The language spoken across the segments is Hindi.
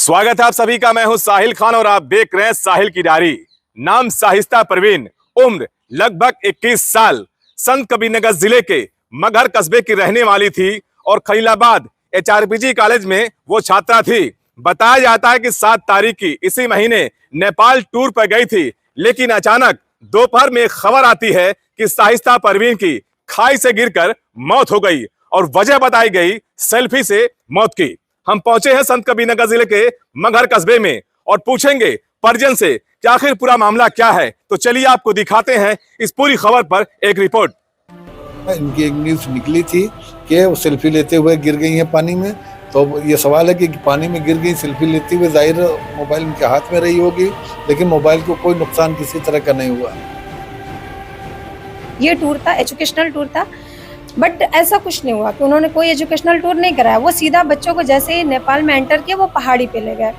स्वागत है आप सभी का। मैं हूं साहिल खान और आप देख रहे हैं साहिल की डायरी। नाम शाइस्ता परवीन, उम्र लगभग 21 साल, संत कबीरनगर जिले के मगहर कस्बे की रहने वाली थी और खलीलाबाद एचआरपीजी कॉलेज में वो छात्रा थी। बताया जाता है कि 7 तारीख की इसी महीने नेपाल टूर पर गई थी, लेकिन अचानक दोपहर में खबर आती है कि शाइस्ता परवीन की खाई से गिरकर मौत हो गई और वजह बताई गई सेल्फी से मौत की। हम पहुंचे हैं संत कबीरनगर जिले के मगहर कस्बे में और पूछेंगे परिजन से कि आखिर पूरा मामला क्या है। तो चलिए आपको दिखाते हैं इस पूरी खबर पर एक रिपोर्ट। इनकी एक न्यूज निकली थी कि वो सेल्फी लेते हुए गिर गई हैं पानी में। तो ये सवाल है कि पानी में गिर गई सेल्फी लेते हुए, जाहिर मोबाइल उनके हाथ में रही होगी, लेकिन मोबाइल को कोई नुकसान किसी तरह का नहीं हुआ। ये टूर था, एजुकेशनल टूर था, बट ऐसा कुछ नहीं हुआ कि उन्होंने कोई एजुकेशनल टूर नहीं कराया। वो सीधा बच्चों को जैसे ही नेपाल में एंटर किया वो पहाड़ी पे ले गए।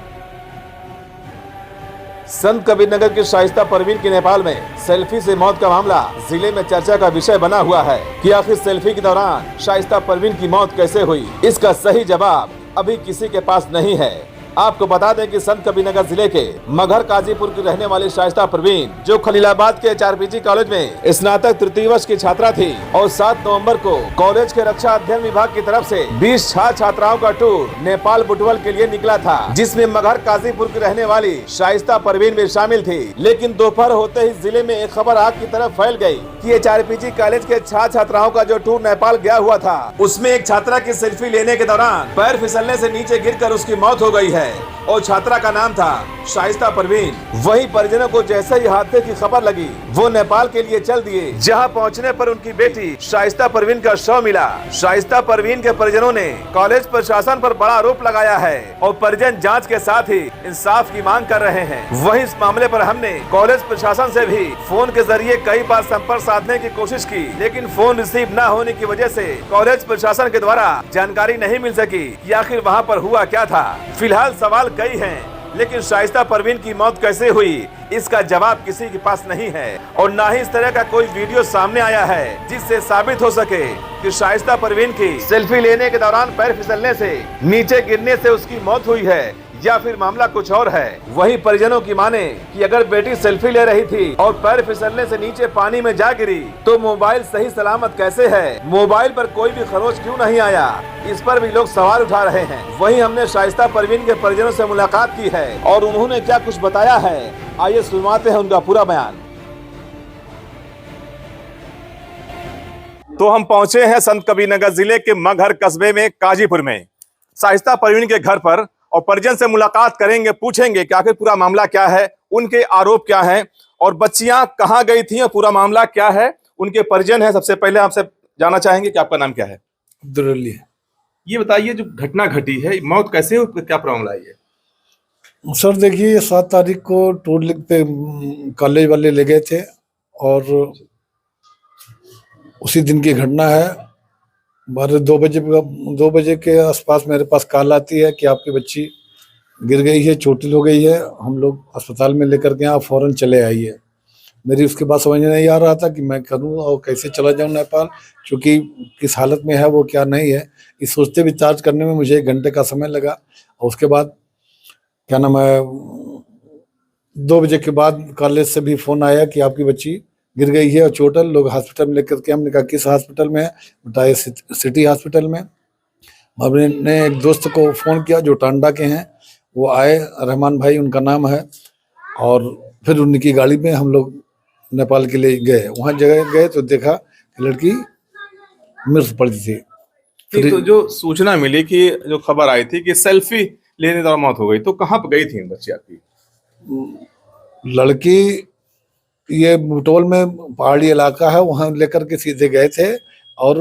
संत कबीरनगर की शाइस्ता परवीन की नेपाल में सेल्फी से मौत का मामला जिले में चर्चा का विषय बना हुआ है कि आखिर सेल्फी के दौरान शाइस्ता परवीन की मौत कैसे हुई। इसका सही जवाब अभी किसी के पास नहीं है। आपको बता दें कि संत कबीरनगर जिले के मगहर काजीपुर की रहने वाली शाइस्ता परवीन, जो खलीलाबाद के एचआरपीजी कॉलेज में स्नातक तृतीय वर्ष की छात्रा थी और 7 नवंबर को कॉलेज के रक्षा अध्ययन विभाग की तरफ से 20 छात्राओं का टूर नेपाल बुटवल के लिए निकला था, जिसमें मगहर काजीपुर की रहने वाली शाइस्ता परवीन भी शामिल थी। लेकिन दोपहर होते ही जिले में एक खबर आग की तरफ फैल गयी कि एचआरपीजी कॉलेज के छात्राओं का जो टूर नेपाल गया हुआ था, उसमें एक छात्रा की सेल्फी लेने के दौरान पैर फिसलने से नीचे गिरकर उसकी मौत हो गई है और छात्रा का नाम था शाइस्ता परवीन। वहीं परिजनों को जैसे ही हादसे की खबर लगी वो नेपाल के लिए चल दिए, जहां पहुंचने पर उनकी बेटी शाइस्ता परवीन का शव मिला। शाइस्ता परवीन के परिजनों ने कॉलेज प्रशासन पर बड़ा आरोप लगाया है और परिजन जांच के साथ ही इंसाफ की मांग कर रहे हैं। वहीं इस मामले पर हमने कॉलेज प्रशासन से भी फोन के जरिए कई बार संपर्क साधने की कोशिश की, लेकिन फोन रिसीव न होने की वजह से कॉलेज प्रशासन के द्वारा जानकारी नहीं मिल सकी कि आखिर वहाँ पर हुआ क्या था। फिलहाल सवाल कई हैं, लेकिन शाइस्ता परवीन की मौत कैसे हुई इसका जवाब किसी के पास नहीं है और ना ही इस तरह का कोई वीडियो सामने आया है जिससे साबित हो सके कि शाइस्ता परवीन की सेल्फी लेने के दौरान पैर फिसलने से नीचे गिरने से उसकी मौत हुई है या फिर मामला कुछ और है। वहीं परिजनों की माने कि अगर बेटी सेल्फी ले रही थी और पैर फिसलने से नीचे पानी में जा गिरी तो मोबाइल सही सलामत कैसे है, मोबाइल पर कोई भी खरोच क्यों नहीं आया, इस पर भी लोग सवाल उठा रहे हैं। वहीं हमने शाइस्ता परवीन के परिजनों से मुलाकात की है और उन्होंने क्या कुछ बताया है, आइए सुनवाते हैं उनका पूरा बयान। तो हम पहुंचे हैं संत कबीरनगर जिले के मगहर कस्बे में काजीपुर में शाइस्ता परवीन के घर पर और परिजन से मुलाकात करेंगे, पूछेंगे कि आखिर पूरा मामला क्या है, उनके आरोप क्या हैं और बच्चियां कहां गई थी और पूरा मामला क्या है। उनके परिजन हैं। सबसे पहले आपसे जानना चाहेंगे कि आपका नाम क्या है? अब्दुल। ये बताइए, जो घटना घटी है, मौत कैसे हुई, क्या प्रॉब्लम आई है? सर देखिए, ये 7 तारीख को टूर पे कॉलेज वाले ले गए थे और उसी दिन की घटना है। 2 बजे के आसपास मेरे पास कॉल आती है कि आपकी बच्ची गिर गई है, चोटिल हो गई है, हम लोग अस्पताल में लेकर के आप फौरन चले आइए। मेरी उसके बाद समझ नहीं आ रहा था कि मैं करूं और कैसे चला जाऊं नेपाल, क्योंकि किस हालत में है वो क्या नहीं है, इस सोचते विचार करने में मुझे 1 घंटे का समय लगा। और उसके बाद क्या नाम है, 2 बजे के बाद कॉलेज से भी फ़ोन आया कि आपकी बच्ची गिर गई है और चोटल, लोग हॉस्पिटल में लेकर के। हमने कहा किस हॉस्पिटल में है, बताया सिटी हॉस्पिटल में। हमने एक दोस्त को फ़ोन किया जो टांडा के हैं, वो आए, रहमान भाई उनका नाम है, और फिर उनकी गाड़ी में हम लोग नेपाल के लिए गए। वहाँ जगह गए तो देखा कि लड़की मृत पड़ी थी। फिर तो जो सूचना मिली कि जो खबर आई थी कि सेल्फी लेने दौरान मौत हो गई, तो कहाँ पर गई थी बच्ची आपकी? लड़की ये बुटवल में पहाड़ी इलाका है, वहाँ लेकर के सीधे गए थे और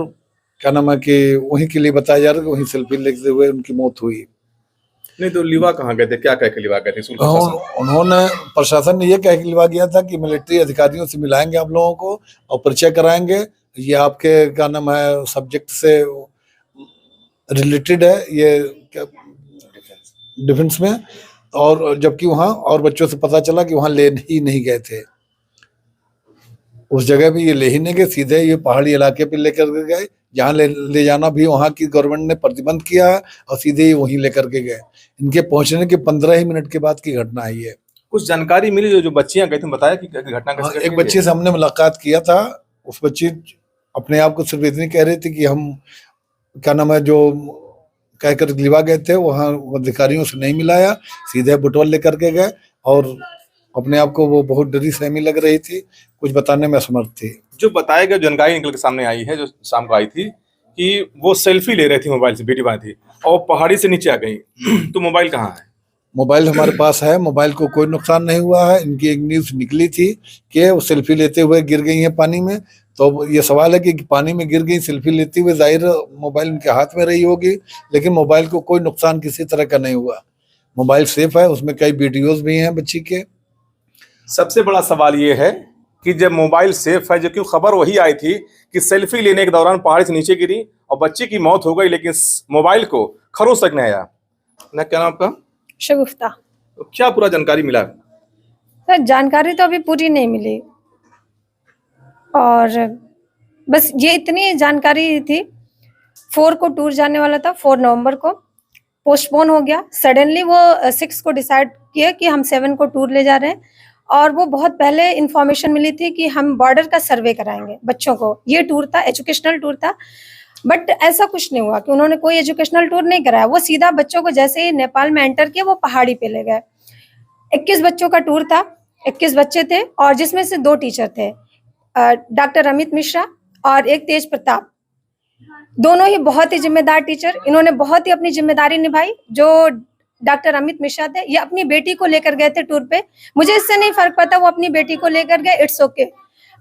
क्या नाम है कि वहीं के लिए बताया जा रहा है कि वहीं सेल्फी लेते हुए उनकी मौत हुई। नहीं तो लिवा कहाँ गए थे, क्या कह के लिवा गए थे? उन्होंने, प्रशासन ने ये कह के लिवा गया था कि मिलिट्री अधिकारियों से मिलाएंगे आप लोगों को और परिचय कराएंगे, ये आपके क्या नाम है सब्जेक्ट से रिलेटेड है, ये डिफेंस में। और जबकि वहाँ और बच्चों से पता चला कि वहाँ ले ही नहीं गए थे, उस जगह पे ये ले ही नहीं गए, सीधे ये पहाड़ी इलाके पे लेकर गए जहाँ ले जाना भी वहाँ की गवर्नमेंट ने प्रतिबंध किया है और सीधे ही वहीं लेकर के गए। इनके पहुंचने के 15 ही मिनट के बाद की घटना है ये। कुछ जानकारी मिली जो बच्चियां गई थी, बताया कि घटना कैसे घटी एक है? बच्ची से हमने मुलाकात किया था। उस बच्ची अपने आप को सिर्फ इतनी कह रही थी कि हम क्या नाम है जो कहकर गिलवा गए थे, वहाँ अधिकारियों से नहीं मिलाया, सीधे बुटवल लेकर के गए और अपने आप को वो बहुत डरी सहमी लग रही थी, कुछ बताने में असमर्थ थी। जो बताया गया जानकारी निकल के सामने आई है, जो शाम को आई थी, कि वो सेल्फी ले रही थी मोबाइल से, बेटी बना थी और पहाड़ी से नीचे आ गई। तो मोबाइल कहाँ है? मोबाइल हमारे पास है, मोबाइल को कोई नुकसान नहीं हुआ है। इनकी एक न्यूज निकली थी कि वो सेल्फी लेते हुए गिर गई हैं पानी में, तो ये सवाल है कि पानी में गिर गई सेल्फी लेते हुए, जाहिर मोबाइल उनके हाथ में रही होगी, लेकिन मोबाइल को कोई नुकसान किसी तरह का नहीं हुआ। मोबाइल सेफ है, उसमें कई वीडियोज भी हैं बच्ची के। सबसे बड़ा सवाल ये है कि जब मोबाइल सेफ है, जो क्यों खबर वही आई थी कि सेल्फी लेने के दौरान पहाड़ी से नीचे गिरी और बच्ची की मौत हो गई, लेकिन मोबाइल को खरोच तक नहीं आया ना। क्या नाम आपका? शगुफ्ता। तो क्या पूरा जानकारी मिला? सर जानकारी तो अभी पूरी नहीं मिली, और बस ये इतनी जानकारी थी। 4 को टूर जाने वाला था, 4 नवंबर को पोस्टपोन हो गया। सडनली वो 6 को डिसाइड किया कि हम 7 को टूर ले जा रहे हैं, और वो बहुत पहले इंफॉर्मेशन मिली थी कि हम बॉर्डर का सर्वे कराएंगे बच्चों को। ये टूर था, एजुकेशनल टूर था, बट ऐसा कुछ नहीं हुआ कि उन्होंने कोई एजुकेशनल टूर नहीं कराया। वो सीधा बच्चों को जैसे ही नेपाल में एंटर किया, वो पहाड़ी पे ले गए। 21 बच्चों का टूर था, 21 बच्चे थे, और जिसमें से 2 टीचर थे, डॉक्टर अमित मिश्रा और एक तेज प्रताप। दोनों ही बहुत ही जिम्मेदार टीचर, इन्होंने बहुत ही अपनी जिम्मेदारी निभाई। जो डॉक्टर अमित मिश्रा थे, ये अपनी बेटी को लेकर गए थे टूर पे। मुझे इससे नहीं फर्क पड़ता, वो अपनी बेटी को लेकर गए, इट्स ओके,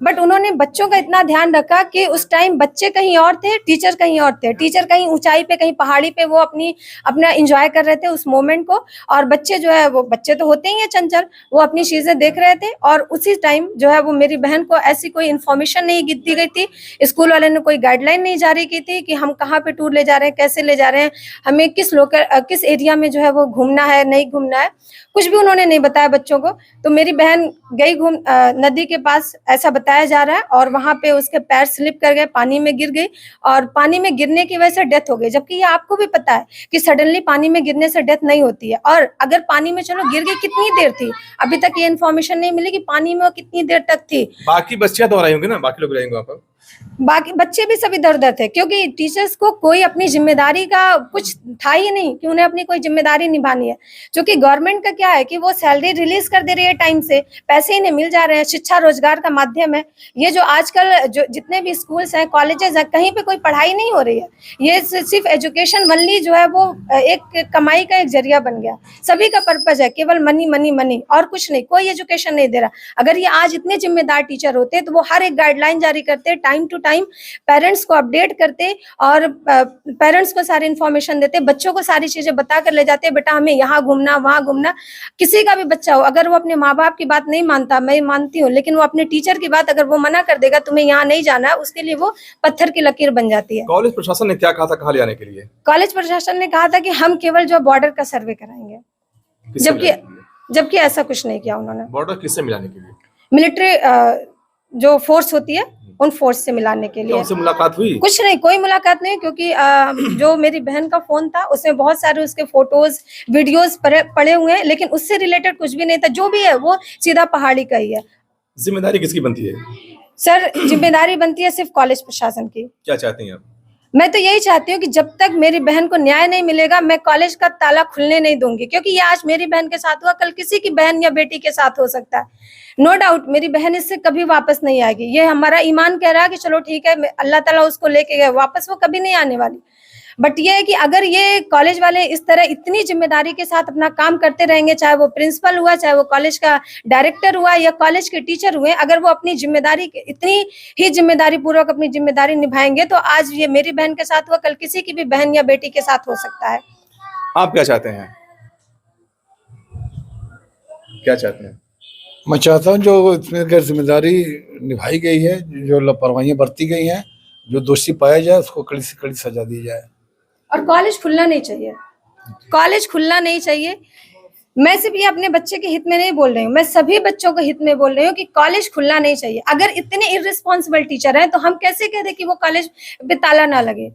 बट उन्होंने बच्चों का इतना ध्यान रखा कि उस टाइम बच्चे कहीं और थे, टीचर कहीं और थे। टीचर कहीं ऊंचाई पे, कहीं पहाड़ी पे, वो अपना एंजॉय कर रहे थे उस मोमेंट को, और बच्चे जो है, वो बच्चे तो होते ही हैं चंचल, वो अपनी चीजें देख रहे थे। और उसी टाइम जो है वो मेरी बहन को ऐसी कोई इन्फॉर्मेशन नहीं दी गई थी, स्कूल वाले ने कोई गाइडलाइन नहीं जारी की थी कि हम कहाँ पे टूर ले जा रहे हैं, कैसे ले जा रहे हैं, हमें किस एरिया में जो है वो घूमना है, नहीं घूमना है, कुछ भी उन्होंने नहीं बताया बच्चों को। तो मेरी बहन गई नदी के पास, ऐसा बताया जा रहा है, और वहां पे उसके पैर स्लिप कर गए, पानी में गिर गई, और पानी में गिरने की वजह से डेथ हो गई। जबकि ये आपको भी पता है कि सडनली पानी में गिरने से डेथ नहीं होती है। और अगर पानी में चलो गिर गई, कितनी देर थी, अभी तक ये इन्फॉर्मेशन नहीं मिली कि पानी में वो कितनी देर तक थी। बाकी बच्चियां तो आ रही होंगी ना, बाकी लोग रहेंगे वहां पर? बाकी बच्चे भी सब इधर उधर थे, क्योंकि टीचर्स को कोई अपनी जिम्मेदारी का कुछ था ही नहीं कि उन्हें अपनी कोई जिम्मेदारी निभानी है। क्योंकि गवर्नमेंट का क्या है कि वो सैलरी रिलीज कर दे रही है टाइम से, पैसे इन्हें मिल जा रहे हैं, शिक्षा रोजगार का माध्यम है। ये जो आजकल जो जितने भी स्कूल्स हैं, कॉलेजेस हैं, कहीं पे कोई पढ़ाई नहीं हो रही है। ये सिर्फ एजुकेशन वनली जो है वो एक कमाई का एक जरिया बन गया। सभी का पर्पज है केवल मनी मनी मनी, और कुछ नहीं, कोई एजुकेशन नहीं दे रहा। अगर ये आज इतने जिम्मेदार टीचर होते तो वो हर एक गाइडलाइन जारी करते, टाइम टू टाइम पेरेंट्स को अपडेट करते, और पेरेंट्स को सारी इन्फॉर्मेशन देते, बच्चों को सारी चीजें बता कर ले जाते, बेटा हमें यहाँ घूमना, वहां घूमना। किसी का भी बच्चा हो, अगर वो अपने माँ बाप की बात नहीं मानता, मैं मानती हूँ, लेकिन वो अपने टीचर की बात अगर वो मना कर देगा, तुम्हें यहाँ नहीं जाना है, उसके लिए वो पत्थर की लकीर बन जाती है। कॉलेज प्रशासन ने क्या कहा था, कहाँ ले जाने के लिए? कॉलेज प्रशासन ने कहा था कि हम केवल जो बॉर्डर का सर्वे कराएंगे, जबकि ऐसा कुछ नहीं किया उन्होंने। बॉर्डर किससे मिलाने के लिए? मिलिट्री जो फोर्स होती है, उन फोर्स से मिलाने के लिए। उनसे मुलाकात हुई? कुछ नहीं, कोई मुलाकात नहीं, क्योंकि जो मेरी बहन का फोन था उसमें बहुत सारे उसके फोटोज वीडियोस पड़े हुए हैं, लेकिन उससे रिलेटेड कुछ भी नहीं था। जो भी है वो सीधा पहाड़ी का ही है। जिम्मेदारी किसकी बनती है? सर जिम्मेदारी बनती है सिर्फ कॉलेज प्रशासन की। क्या चाहती हैं आप? मैं तो यही चाहती हूँ कि जब तक मेरी बहन को न्याय नहीं मिलेगा, मैं कॉलेज का ताला खुलने नहीं दूंगी। क्योंकि ये आज मेरी बहन के साथ हुआ, कल किसी की बहन या बेटी के साथ हो सकता है। नो डाउट मेरी बहन इससे कभी वापस नहीं आएगी, ये हमारा ईमान कह रहा है कि चलो ठीक है, अल्लाह ताला उसको लेके गए, वापस वो कभी नहीं आने वाली। बट ये है कि अगर ये कॉलेज वाले इस तरह इतनी जिम्मेदारी के साथ अपना काम करते रहेंगे, चाहे वो प्रिंसिपल हुआ, चाहे वो कॉलेज का डायरेक्टर हुआ, या कॉलेज के टीचर हुए, अगर वो अपनी जिम्मेदारी इतनी ही जिम्मेदारी पूर्वक अपनी जिम्मेदारी निभाएंगे, तो आज ये मेरी बहन के साथ हुआ, कल किसी की भी बहन या बेटी के साथ हो सकता है। आप क्या चाहते हैं? क्या चाहते हैं? मैं चाहता हूँ जो इसमें गैर जिम्मेदारी निभाई गई है, जो लापरवाहियां बरती गई हैं, जो दोषी पाया जाए उसको कड़ी से कड़ी सजा दी जाए। और कॉलेज खुलना नहीं चाहिए, कॉलेज खुलना नहीं चाहिए। मैं सिर्फ ये अपने बच्चे के हित में नहीं बोल रही हूँ, मैं सभी बच्चों के हित में बोल रही हूँ कि कॉलेज खुलना नहीं चाहिए। अगर इतने इररिस्पॉन्सिबल टीचर हैं तो हम कैसे कह दें कि वो कॉलेज पे ताला ना लगे।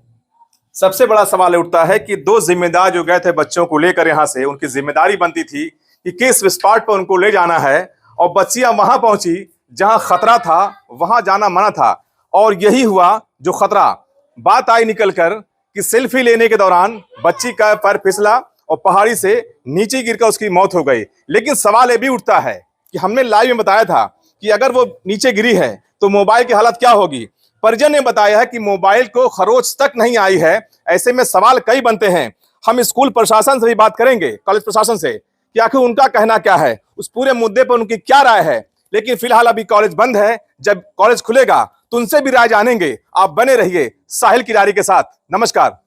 सबसे बड़ा सवाल उठता है कि दो जिम्मेदार जो गए थे बच्चों को लेकर यहाँ से, उनकी जिम्मेदारी बनती थी कि किस स्पॉट पर उनको ले जाना है, और बच्चियां वहां पहुंची जहां खतरा था, वहां जाना मना था, और यही हुआ जो खतरा। बात आई निकलकर कि सेल्फी लेने के दौरान बच्ची का पैर फिसला और पहाड़ी से नीचे गिरकर उसकी मौत हो गई। लेकिन सवाल ये भी उठता है कि हमने लाइव में बताया था कि अगर वो नीचे गिरी है तो मोबाइल की हालत क्या होगी। परिजन ने बताया है कि मोबाइल को खरोच तक नहीं आई है। ऐसे में सवाल कई बनते हैं। हम स्कूल प्रशासन से भी बात करेंगे, कॉलेज प्रशासन से, कि आखिर उनका कहना क्या है, उस पूरे मुद्दे पर उनकी क्या राय है। लेकिन फिलहाल अभी कॉलेज बंद है, जब कॉलेज खुलेगा तो उनसे भी राय जानेंगे। आप बने रहिए साहिल किरारी के साथ। नमस्कार।